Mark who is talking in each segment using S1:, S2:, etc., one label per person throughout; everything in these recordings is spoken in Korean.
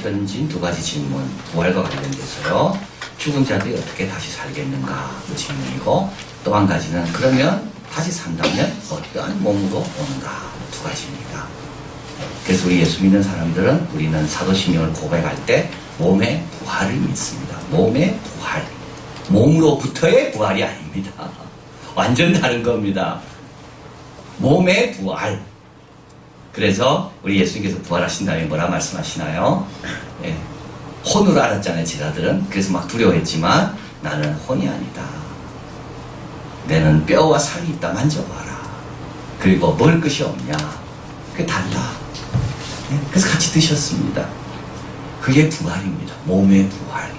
S1: 던진 두 가지 질문, 부활과 관련돼서요. 죽은 자들이 어떻게 다시 살겠는가 그 질문이고, 또 한 가지는 그러면 다시 산다면 어떠한 몸으로 오는가 두 가지입니다. 그래서 우리 예수 믿는 사람들은 우리는 사도신경을 고백할 때 몸의 부활을 믿습니다. 몸의 부활. 몸으로부터의 부활이 아닙니다. 완전 다른 겁니다. 몸의 부활. 그래서 우리 예수님께서 부활하신 다음에 뭐라 말씀하시나요? 예. 혼으로 알았잖아요, 제자들은. 그래서 막 두려워했지만 나는 혼이 아니다. 내는 뼈와 살이 있다. 만져봐라. 그리고 먹을 것이 없냐. 그게 달라. 예. 그래서 같이 드셨습니다. 그게 부활입니다. 몸의 부활.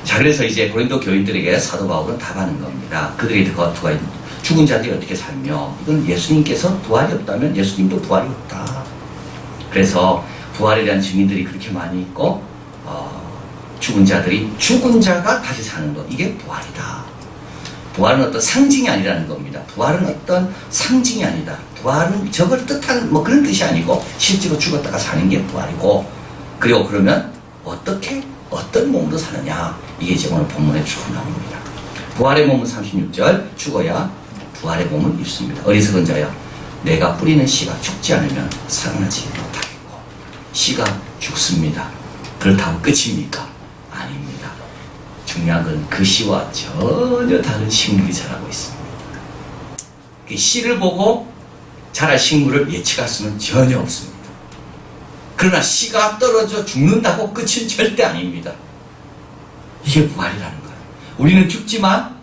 S1: 자, 그래서 이제 고린도 교인들에게 사도 바울은 답하는 겁니다. 그들이 죽은 자들이 어떻게 살며, 이건 예수님께서 부활이 없다면 예수님도 부활이 없다. 그래서 부활에 대한 증인들이 그렇게 많이 있고, 죽은 자가 다시 사는 것, 이게 부활이다. 부활은 어떤 상징이 아니라는 겁니다. 부활은 어떤 상징이 아니다. 부활은 저걸 뜻하는 뭐 그런 뜻이 아니고 실제로 죽었다가 사는 게 부활이고, 그리고 그러면 어떤 몸으로 사느냐, 이게 이제 오늘 본문에 쭉 나옵니다. 부활의 몸은 36절, 죽어야 부활의 몸을 입습니다. 어리석은 자야, 내가 뿌리는 씨가 죽지 않으면 살아나지 못하겠고, 씨가 죽습니다. 그렇다고 끝입니까? 아닙니다. 중요한 건 그 씨와 전혀 다른 식물이 자라고 있습니다. 그 씨를 보고 자랄 식물을 예측할 수는 전혀 없습니다. 그러나 씨가 떨어져 죽는다고 끝은 절대 아닙니다. 이게 부활이라는 거예요. 우리는 죽지만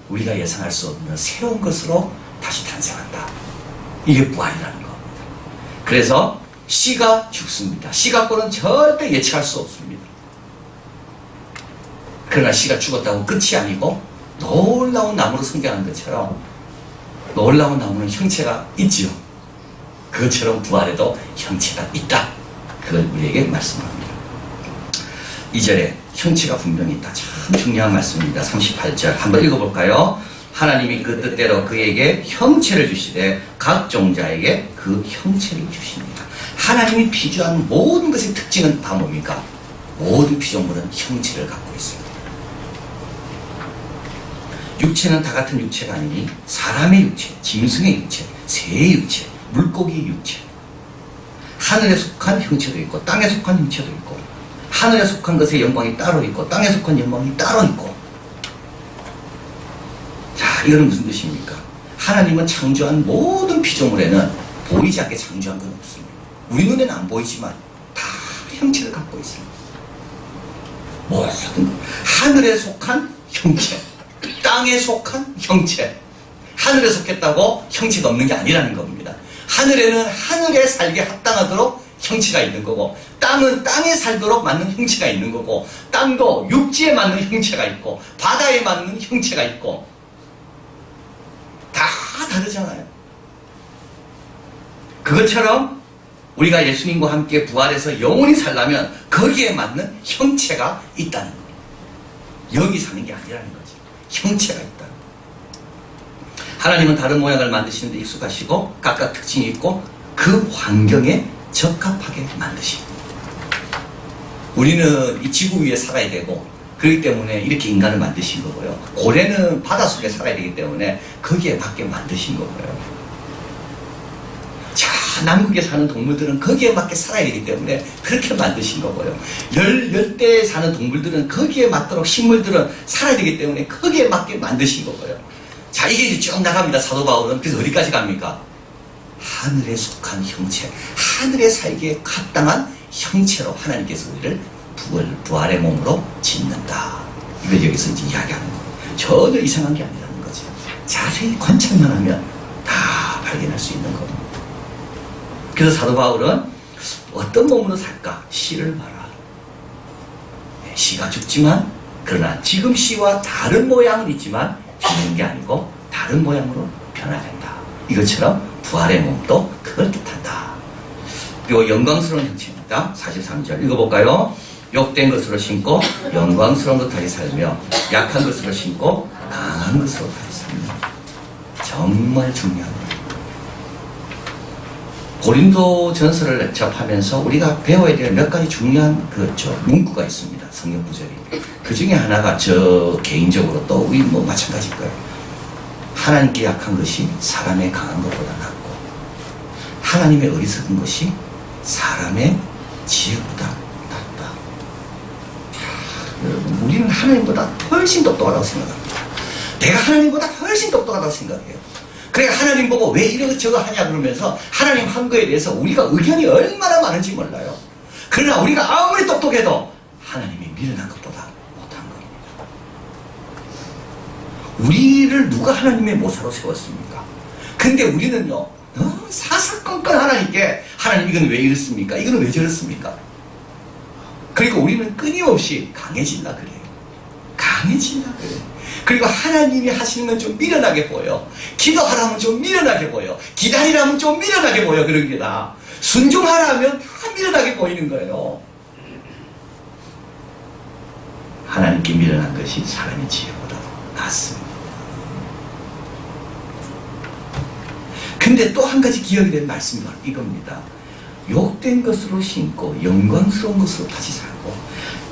S1: 우리가 예상할 수 없는 새로운 것으로 다시 탄생한다. 이게 부활이라는 겁니다. 그래서 씨가 죽습니다. 씨 갖고는 절대 예측할 수 없습니다. 그러나 씨가 죽었다고 끝이 아니고 놀라운 나무로 성장한 것처럼 놀라운 나무는 형체가 있지요. 그것처럼 부활에도 형체가 있다. 그걸 우리에게 말씀합니다. 2절에 형체가 분명히 있다. 참 중요한 말씀입니다. 38절 한번 읽어볼까요? 하나님이 그 뜻대로 그에게 형체를 주시되 각 종자에게 그 형체를 주십니다. 하나님이 피조한 모든 것의 특징은 다 뭡니까? 모든 피조물은 형체를 갖고 있습니다. 육체는 다 같은 육체가 아니니 사람의 육체, 짐승의 육체, 새의 육체, 물고기의 육체, 하늘에 속한 형체도 있고 땅에 속한 형체도 있고, 하늘에 속한 것의 영광이 따로 있고 땅에 속한 영광이 따로 있고. 자, 이거는 무슨 뜻입니까? 하나님은 창조한 모든 피조물에는 보이지 않게 창조한 건 없습니다. 우리 눈에는 안 보이지만 다 형체를 갖고 있습니다. 모든 하늘에 속한 형체, 땅에 속한 형체. 하늘에 속했다고 형체가 없는 게 아니라는 겁니다. 하늘에는 하늘에 살게 합당하도록 형체가 있는 거고, 땅은 땅에 살도록 맞는 형체가 있는 거고, 땅도 육지에 맞는 형체가 있고, 바다에 맞는 형체가 있고, 다 다르잖아요. 그것처럼 우리가 예수님과 함께 부활해서 영원히 살려면 거기에 맞는 형체가 있다는 거예요. 여기 사는 게 아니라는 거죠. 형체가 있다는 거예요. 하나님은 다른 모양을 만드시는데 익숙하시고 각각 특징이 있고 그 환경에 적합하게 만드십니다. 우리는 이 지구 위에 살아야 되고 그렇기 때문에 이렇게 인간을 만드신 거고요. 고래는 바닷속에 살아야 되기 때문에 거기에 맞게 만드신 거고요. 자, 남극에 사는 동물들은 거기에 맞게 살아야 되기 때문에 그렇게 만드신 거고요. 열대에 사는 동물들은 거기에 맞도록, 식물들은 살아야 되기 때문에 거기에 맞게 만드신 거고요. 자, 이게 이제 쭉 나갑니다. 사도 바울은. 그래서 어디까지 갑니까? 하늘에 속한 형체, 하늘에 살기에 합당한 형체로 하나님께서 우리를 부활의 몸으로 짓는다. 이걸 여기서 이제 이야기하는 거예요. 전혀 이상한 게 아니라는 거죠. 자세히 관찰만 하면 다 발견할 수 있는 겁니다. 그래서 사도 바울은 어떤 몸으로 살까? 씨를 봐라. 씨가 죽지만, 그러나 지금 씨와 다른 모양은 있지만 죽는 게 아니고 다른 모양으로 변화된다. 이것처럼 부활의 몸도 그걸 뜻한다. 그리고 영광스러운 형체입니다. 43절 읽어볼까요? 욕된 것으로 신고 영광스러운 것 다시 살며 약한 것으로 신고 강한 것으로 다시 살며. 정말 중요한 거예요. 고린도 전서를 접하면서 우리가 배워야 될 몇 가지 중요한 문구가 있습니다. 성경 구절이. 그 중에 하나가 저 개인적으로 또 우리 뭐 마찬가지일 거예요. 하나님께 약한 것이 사람의 강한 것보다 낫고 하나님의 어리석은 것이 사람의 지혜보다 낫다. 여러분, 우리는 하나님보다 훨씬 똑똑하다고 생각합니다. 내가 하나님보다 훨씬 똑똑하다고 생각해요. 그래 하나님 보고 왜 이러저거 하냐 그러면서 하나님 한 거에 대해서 우리가 의견이 얼마나 많은지 몰라요. 그러나 우리가 아무리 똑똑해도 하나님이 미련한 것보다 못한 겁니다. 우리를 누가 하나님의 모사로 세웠습니까? 근데 우리는요 사사건건 하나님께 하나님 이건 왜 이렇습니까? 이건 왜 저렇습니까? 그리고 우리는 끊임없이 강해질라 그래요. 강해질라 그래요. 그리고 하나님이 하시는 건 좀 미련하게 보여. 기도하라면 좀 미련하게 보여. 기다리라면 좀 미련하게 보여. 그런 게 다. 순종하라면 다 미련하게 보이는 거예요. 하나님께 미련한 것이 사람의 지혜보다 낫습니다. 근데 또 한 가지 기억이 될 말씀이 이겁니다. 욕된 것으로 심고 영광스러운 것으로 다시 살고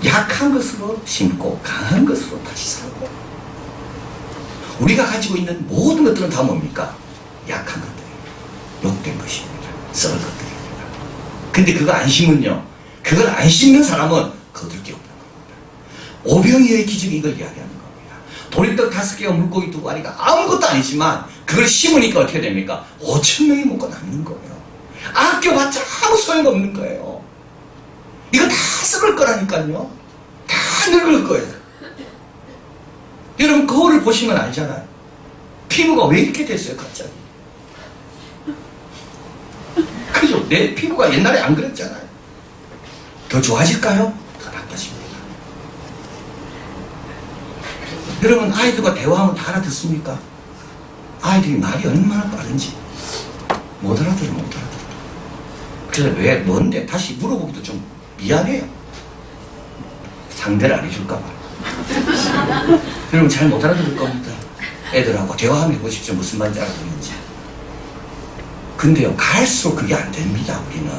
S1: 약한 것으로 심고 강한 것으로 다시 살고 우리가 가지고 있는 모든 것들은 다 뭡니까? 약한 것들이에요. 욕된 것입니다. 썩을 것들입니다. 근데 그거 안 심으면요. 그걸 안 심는 사람은 거둘 게 없는 겁니다. 오병이어의 기적이 이걸 이야기하는 겁니다. 도리떡 5개와 물고기 2마리가 아무것도 아니지만 그걸 심으니까 어떻게 됩니까? 5,000명이 먹고 남는 거예요. 아껴봤자 아무 소용없는 거예요. 이거 다 썩을 거라니까요. 다 늙을 거예요. 여러분 거울을 보시면 알잖아요. 피부가 왜 이렇게 됐어요 갑자기? 그죠? 내 피부가 옛날에 안 그랬잖아요. 더 좋아질까요? 더 나빠집니다. 여러분 아이들과 대화하면 다 알아듣습니까? 아이들이 말이 얼마나 빠른지 못 알아들어. 그래서 왜 뭔데 다시 물어보기도 좀 미안해요. 상대를 안 해줄까봐. 여러분 잘 못 알아들을 겁니다. 애들하고 대화하면 해보십시오. 무슨 말인지 알아듣는지. 근데요 갈수록 그게 안 됩니다. 우리는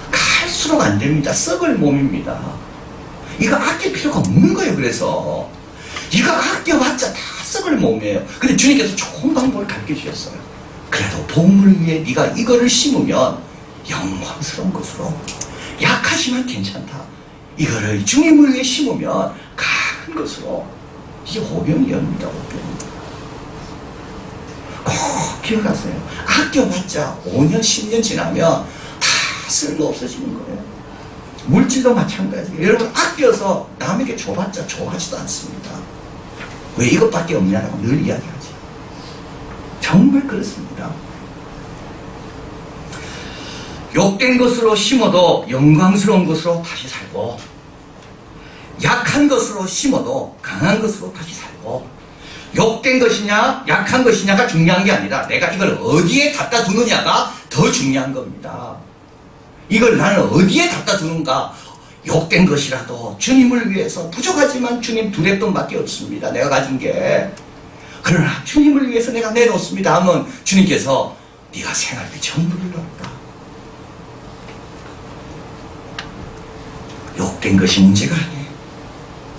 S1: 갈수록 안 됩니다. 썩을 몸입니다. 이거 아낄 필요가 없는 거예요. 그래서 이거 아껴봤자 다 썩을 몸이에요. 근데 주님께서 좋은 방법을 가르쳐 주셨어요. 그래도 복을 위해 네가 이거를 심으면 영광스러운 것으로 약하지만 괜찮다. 이거를 주님을 위해 심으면 강한 것으로 이게 오병이어입니다. 꼭 기억하세요. 아껴봤자 5년 10년 지나면 다 쓸모 없어지는 거예요. 물질도 마찬가지예요. 여러분 아껴서 남에게 줘봤자 좋아하지도 않습니다. 왜 이것밖에 없냐라고 늘 이야기하죠. 정말 그렇습니다. 욕된 것으로 심어도 영광스러운 것으로 다시 살고 약한 것으로 심어도 강한 것으로 다시 살고 욕된 것이냐 약한 것이냐가 중요한 게 아니라 내가 이걸 어디에 갖다 두느냐가 더 중요한 겁니다. 이걸 나는 어디에 갖다 두는가. 욕된 것이라도 주님을 위해서 부족하지만 주님 두레돈밖에 없습니다. 내가 가진 게. 그러나 주님을 위해서 내가 내놓습니다 하면 주님께서 네가 생활비 전부를 넣었다. 욕된 것이 문제가 아니에요.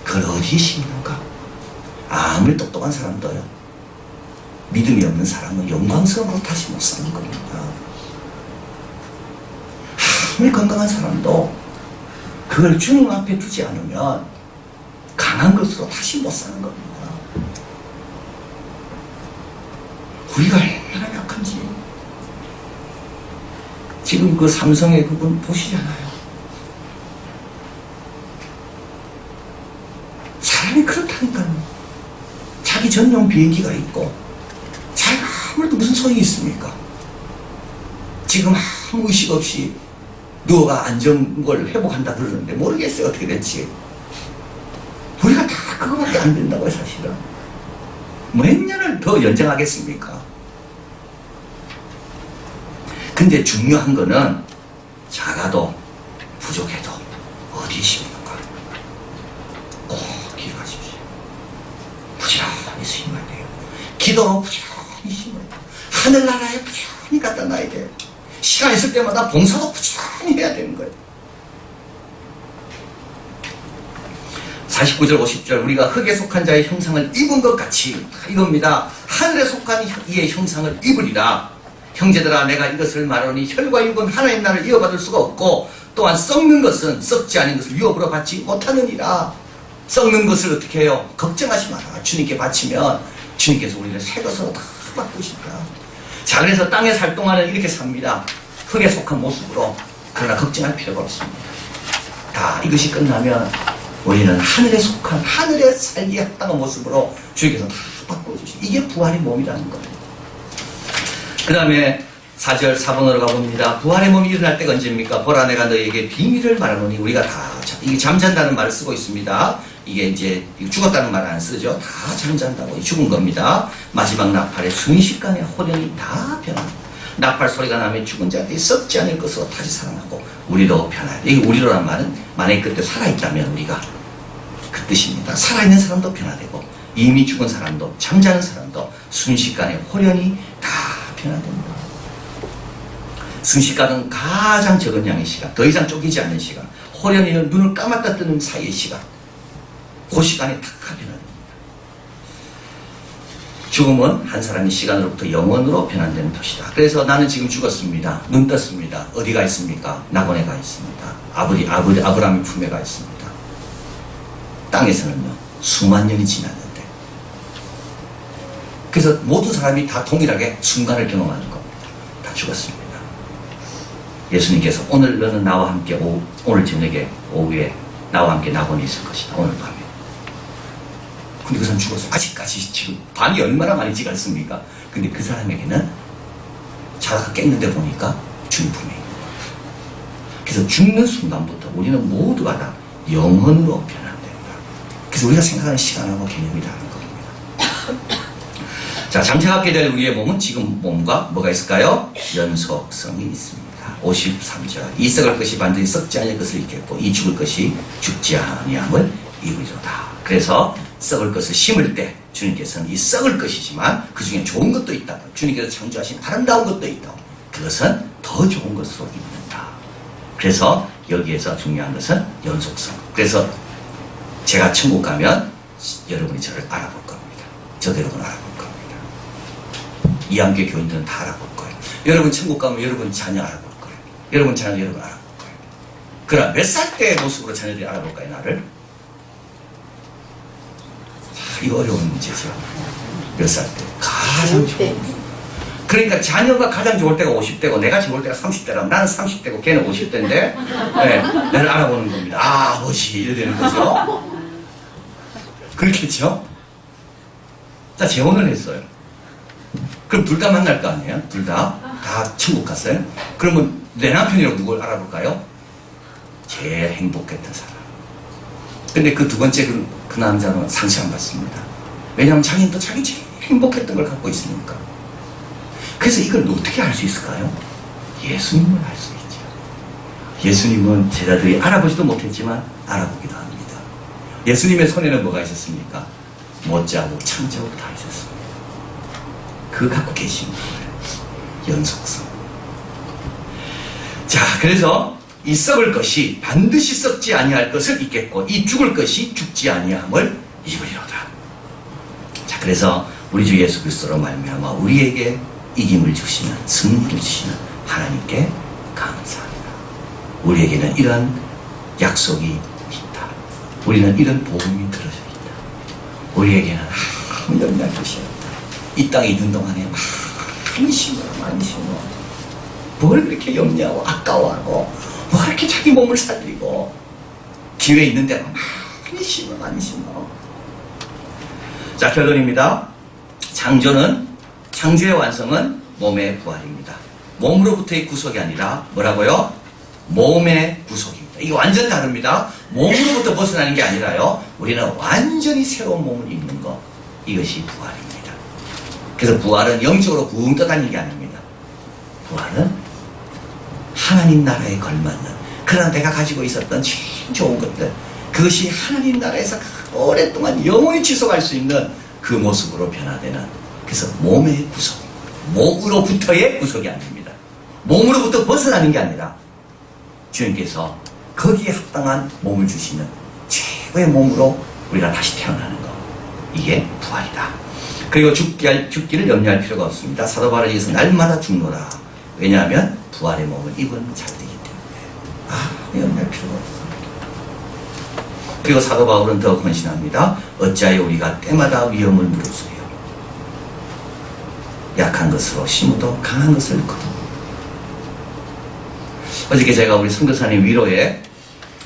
S1: 그걸 어디에 심는가. 아무리 똑똑한 사람도요 믿음이 없는 사람은 영광스러운 걸 다시 못 사는 겁니다. 아무리 건강한 사람도 그걸 주님 앞에 두지 않으면 강한 것으로 다시 못 사는 겁니다. 우리가 얼마나 약한지 지금 그 삼성의 그분 보시잖아요. 사람이 그렇다니까요. 자기 전용 비행기가 있고 자기가 아무래도 무슨 소용이 있습니까? 지금 아무 의식 없이 누가 안전걸 회복한다 그러는데 모르겠어요. 어떻게 될지. 우리가 다 그거밖에 안 된다고요. 사실은 몇 년을 더 연장하겠습니까? 근데 중요한 거는 작아도 부족해도 어디에 심는가 꼭 기억하십시오. 부지런히 심어야 돼요. 기도로 부지런히 심어야 돼요. 하늘나라에 부지런히 갖다 놔야 돼요. 시간 있을 때마다 봉사도 꾸준히 해야 되는 거예요. 49절 50절 우리가 흙에 속한 자의 형상을 입은 것 같이 이겁니다. 하늘에 속한 이의 형상을 입으리라. 형제들아 내가 이것을 말하니 혈과 육은 하나님 나라를 이어받을 수가 없고 또한 썩는 것은 썩지 않은 것을 유업으로 받지 못하느니라. 썩는 것을 어떻게 해요? 걱정하지 마라. 주님께 바치면 주님께서 우리를 새 것으로 다 바꾸신다. 자, 그래서 땅에 살 동안은 이렇게 삽니다. 흙에 속한 모습으로. 그러나 걱정할 필요가 없습니다. 다 이것이 끝나면 우리는 하늘에 속한 하늘에 살기에 합당한 모습으로 주님께서 다 바꿔주시고 이게 부활의 몸이라는 거예요. 그 다음에 4절 4번으로 가봅니다. 부활의 몸이 일어날 때가 언제입니까? 보라 내가 너에게 비밀을 말하노니 우리가 다 이게 잠잔다는 말을 쓰고 있습니다. 이게 이제 죽었다는 말 안 쓰죠. 다 잠잔다고 죽은 겁니다. 마지막 나팔에 순식간에 호련이 다 변합니다. 나팔 소리가 나면 죽은 자들이 썩지 않을 것으로 다시 살아나고 우리도 변화해요. 이게 우리로란 말은 만약에 그때 살아있다면 우리가 그 뜻입니다. 살아있는 사람도 변화되고 이미 죽은 사람도 잠자는 사람도 순식간에 호련이 다 변화됩니다. 순식간은 가장 적은 양의 시간, 더 이상 쫓기지 않는 시간, 호련이는 눈을 감았다 뜨는 사이의 시간, 그 시간에 다 변화됩니다. 죽음은 한 사람의 시간으로부터 영원으로 변환되는 것이다. 그래서 나는 지금 죽었습니다. 눈 떴습니다. 어디가 있습니까? 낙원에 가 있습니다. 아브라함의 품에 가 있습니다. 땅에서는요 수만 년이 지났는데, 그래서 모든 사람이 다 동일하게 순간을 경험하는 겁니다. 다 죽었습니다. 예수님께서 오늘 너는 나와 함께 오늘 저녁에 오후에 나와 함께 낙원에 있을 것이다. 오늘 밤에. 근데 그 사람 죽었어요. 아직까지 지금 밤이 얼마나 많이 지났습니까? 근데 그 사람에게는 자다가 깼는데 보니까 주님 품에 있는 거예요. 그래서 죽는 순간부터 우리는 모두가 다 영혼으로 변환된다. 그래서 우리가 생각하는 시간하고 개념이 다른 겁니다. 자, 장차갑게 될 우리의 몸은 지금 몸과 뭐가 있을까요? 연속성이 있습니다. 53절 이 썩을 것이 반드시 썩지 않을 것을 입겠고 이 죽을 것이 죽지 아니함을 입으리로다. 그래서 썩을 것을 심을 때 주님께서는 이 썩을 것이지만 그 중에 좋은 것도 있다. 주님께서 창조하신 아름다운 것도 있다. 그것은 더 좋은 것으로 입는다. 그래서 여기에서 중요한 것은 연속성. 그래서 제가 천국 가면 여러분이 저를 알아볼 겁니다. 저도 여러분 알아볼 겁니다. 이한교회 교인들은 다 알아볼 거예요. 여러분 천국 가면 여러분 자녀 알아볼 거예요. 여러분 자녀 여러분 알아볼 거예요. 그러나 몇 살 때의 모습으로 자녀들이 알아볼까요? 나를? 이거 어려운 문제죠. 몇 살 때? 가장 좋은. 그러니까 자녀가 가장 좋을 때가 50대고 내가 좋을 때가 30대라면 나는 30대고 걔는 50대인데 네, 나를 알아보는 겁니다. 아, 아버지 이래 되는 거죠. 그렇겠죠? 자, 재혼을 했어요. 그럼 둘 다 만날 거 아니에요? 둘 다 천국 갔어요? 그러면 내 남편이라고 누굴 알아볼까요? 제일 행복했던 사람. 근데 그 두 번째 그 남자는 상처 안 받습니다. 왜냐하면 자기는 또 자기 제일 행복했던 걸 갖고 있으니까. 그래서 이걸 어떻게 알 수 있을까요? 예수님을 알 수 있죠. 예수님은 제자들이 알아보지도 못했지만 알아보기도 합니다. 예수님의 손에는 뭐가 있었습니까? 못자국, 창자국 다 있었습니다. 그거 갖고 계신 거예요. 연속성. 자, 그래서 이 썩을 것이 반드시 썩지 아니할 것을 입겠고 이 죽을 것이 죽지 아니함을 입으리로다. 자, 그래서 우리 주 예수 그리스도로 말미암아 우리에게 이김을 주시는 승리를 주시는 하나님께 감사합니다. 우리에게는 이런 약속이 있다. 우리는 이런 복음이 들어져 있다. 우리에게는 아무 염려할 것이 없다. 이 땅에 있는 동안에 많이 심어 뭘 그렇게 염려하고 아까워하고 뭐 그렇게 자기 몸을 살리고 기회 있는 데만 많이 심어. 자, 결론입니다. 창조의 완성은 몸의 부활입니다. 몸으로부터의 구속이 아니라 뭐라고요? 몸의 구속입니다. 이게 완전 다릅니다. 몸으로부터 벗어나는 게 아니라요. 우리는 완전히 새로운 몸을 입는 것. 이것이 부활입니다. 그래서 부활은 영적으로 붕 떠다니는 게 아닙니다. 부활은 하나님 나라에 걸맞는 그러나 내가 가지고 있었던 제일 좋은 것들 그것이 하나님 나라에서 오랫동안 영원히 지속할 수 있는 그 모습으로 변화되는 그래서 몸의 구속 몸으로부터의 구속이 아닙니다. 몸으로부터 벗어나는 게 아니라 주님께서 거기에 합당한 몸을 주시는 최고의 몸으로 우리가 다시 태어나는 것. 이게 부활이다. 그리고 죽기를 염려할 필요가 없습니다. 사도 바울에게서 날마다 죽노라. 왜냐하면 부활의 몸을 입은 자들이기 때문에. 염려할 필요가 없습니다. 그리고 사도 바울은 더 헌신합니다. 어찌하여 우리가 때마다 위험을 무릅쓰리요. 약한 것으로 심어도 강한 것을 거두고. 어저께 제가 우리 선교사님 위로에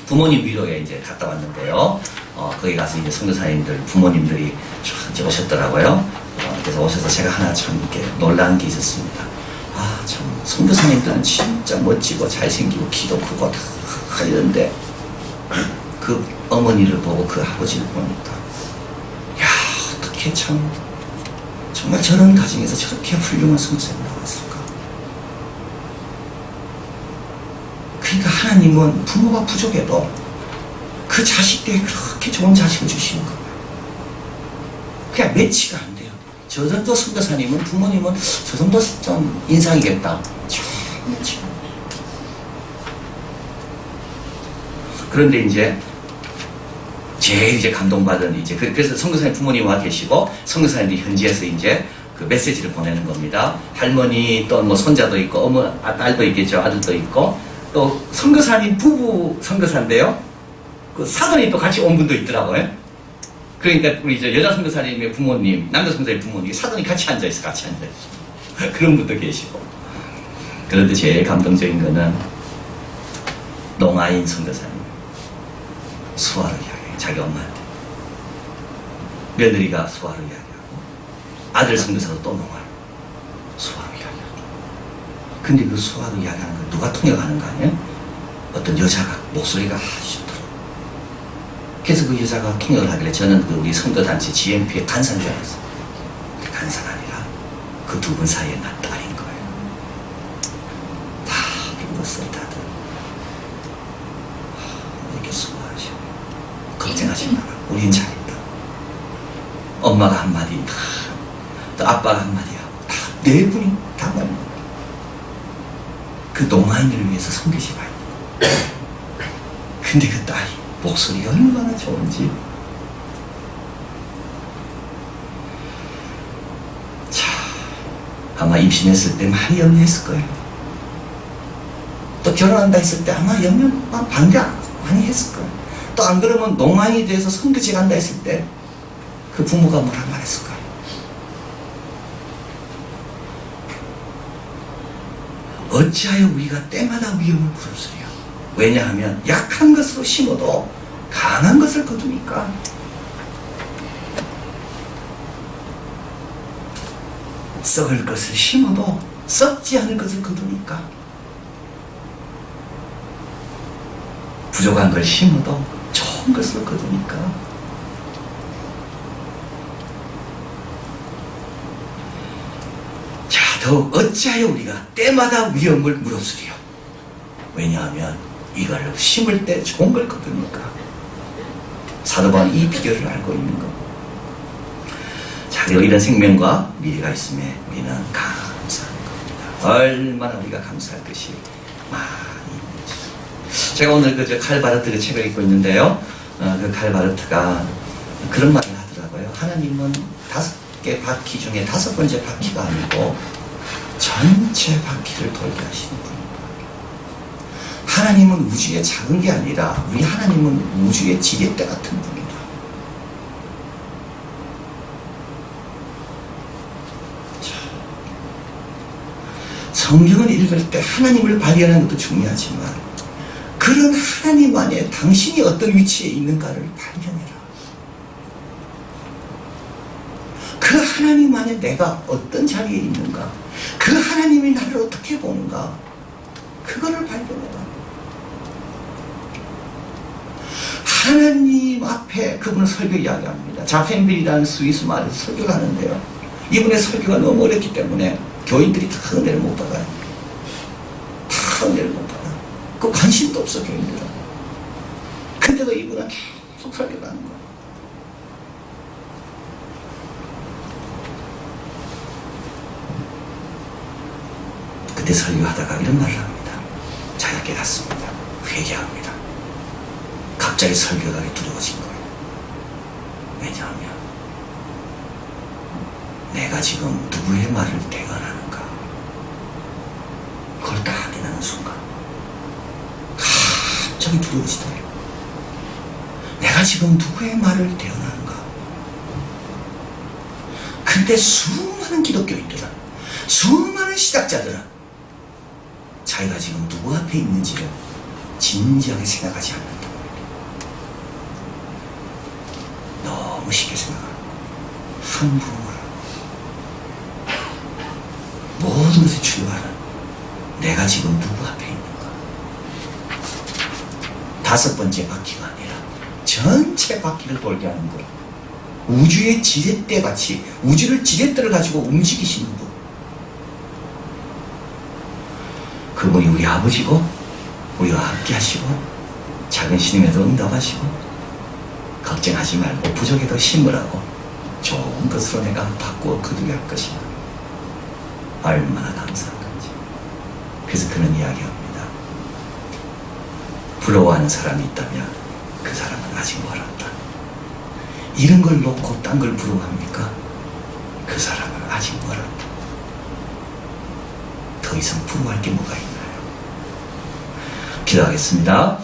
S1: 부모님 위로에 이제 갔다 왔는데요. 거기 가서 이제 선교사님들 부모님들이 쫙 오셨더라고요. 그래서 오셔서 제가 하나 참 이렇게 놀란 게 있었습니다. 아, 참 선교사님들은 진짜 멋지고 잘생기고 키도 크고 다 이런데 그 어머니를 보고 그 아버지를 보니까 야, 어떻게 참 정말 저런 가정에서 저렇게 훌륭한 선교사님 나왔을까? 그러니까 하나님은 부모가 부족해도 그 자식들에게 그렇게 좋은 자식을 주시는 거예요. 그냥 매치가 안 돼요. 저 정도 선교사님은 부모님은 저 정도 좀 인상이겠다. 참 매치가 안 돼요. 그런데 이제 제일 이제 감동받은 이제 그래서 선교사님 부모님 와 계시고 선교사님들이 현지에서 이제 그 메시지를 보내는 겁니다. 할머니 또 뭐 손자도 있고 딸도 있겠죠. 아들도 있고 또 선교사님 부부 선교사인데요. 그 사돈이 또 같이 온 분도 있더라고요. 그러니까 우리 이제 여자 선교사님의 부모님, 남자 선교사님 부모님 사돈이 같이 앉아 있어, 그런 분도 계시고. 그런데 제일 감동적인 거는 농아인 선교사님 수화를 이야기해요. 자기 엄마한테. 며느리가 수화를 이야기하고 아들 선교사도 또 농아를 수화를 이야기하고. 근데 그 수화를 이야기하는 걸 누가 통역하는 거 아니에요? 어떤 여자가 목소리가 아주 좋더라고요. 그래서 그 여자가 통역을 하길래 저는 그 우리 선교단체 GMP의 간사인 줄 알았어요. 간사가 아니라 그 두 분 사이에 난 딸인 거예요. 다 죽었어요, 다들. 이렇게 수고하셔. 걱정하지 마라. 우린 잘했다. 엄마가 한마디, 또 아빠가 한마디 하고, 다 네 분이 다 맞는 거예요. 그 농아인을 위해서 섬기지 말고. 근데 그 딸이 목소리가 얼마나 좋은지. 자, 아마 임신했을 때 많이 염려했을 거예요. 또 결혼한다 했을 때 아마 반대 많이 했을 거예요. 또 안 그러면 농아인이 돼서 선교지 간다 했을 때 그 부모가 뭐라 말했을 거예요. 어찌하여 우리가 때마다 위험을 무릅쓰리요. 왜냐하면 약한 것으로 심어도 강한 것을 거두니까. 썩을 것을 심어도 썩지 않을 것을 거두니까. 부족한 걸 심어도 좋은 것을 거두니까. 자, 더욱 어찌하여 우리가 때마다 위험을 무릅쓰리요. 왜냐하면 이걸 심을 때 좋은 걸 거두니까. 사도 바울은 이 비결을 알고 있는 것. 자, 그리고 이런 생명과 미래가 있음에 우리는 감사하는 겁니다. 얼마나 우리가 감사할 것이 많이 있는지. 제가 오늘 그 칼바르트 그 책을 읽고 있는데요. 그 칼바르트가 그런 말을 하더라고요. 하나님은 5개 바퀴 중에 5번째 바퀴가 아니고 전체 바퀴를 돌게 하시는 분입니다. 하나님은 우주의 작은 게 아니라 우리 하나님은 우주의 지렛대 같은 분이다. 자, 성경을 읽을 때 하나님을 발견하는 것도 중요하지만 그런 하나님 안에 당신이 어떤 위치에 있는가를 발견해라. 그 하나님 안에 내가 어떤 자리에 있는가, 그 하나님이 나를 어떻게 보는가, 그거를 발견해라. 하나님 앞에 그분은 설교 이야기합니다. 자펜빌이라는 스위스 말에서 설교를 하는데요. 이분의 설교가 너무 어렵기 때문에 교인들이 다 은혜를 못 받아요. 다 은혜를 못 받아. 그 관심도 없어, 교인들은. 근데도 이분은 계속 설교를 하는 거예요. 그때 설교하다가 이런 말을 합니다. 자기가 깨닫습니다. 회개합니다. 갑자기 설교가 두려워진 거예요. 왜냐하면 내가 지금 누구의 말을 대언하는가, 그걸 딱 깨닫는 순간 갑자기 두려워지더래요. 내가 지금 누구의 말을 대언하는가. 근데 수많은 기독교인들은, 수많은 신학자들은 자기가 지금 누구 앞에 있는지를 진지하게 생각하지 않는다. 너무 쉽게 생각합니다. 함부로 모든 것에 출발하는 내가 지금 누구 앞에 있는가. 5번째 바퀴가 아니라 전체 바퀴를 돌게 하는 것. 우주의 지렛대 같이 우주를 지렛대를 가지고 움직이시는 분. 그분이 우리 아버지고 우리와 함께 하시고 작은 신임에도 응답하시고 걱정하지 말고 부족에도 힘을 하고 좋은 것으로 내가 바꾸어 거두게 할 것이다. 얼마나 감사한 건지. 그래서 그는 이야기합니다. 부러워하는 사람이 있다면 그 사람은 아직 멀었다. 이런 걸 놓고 딴 걸 부러워합니까? 그 사람은 아직 멀었다. 더 이상 부러워할 게 뭐가 있나요? 기도하겠습니다.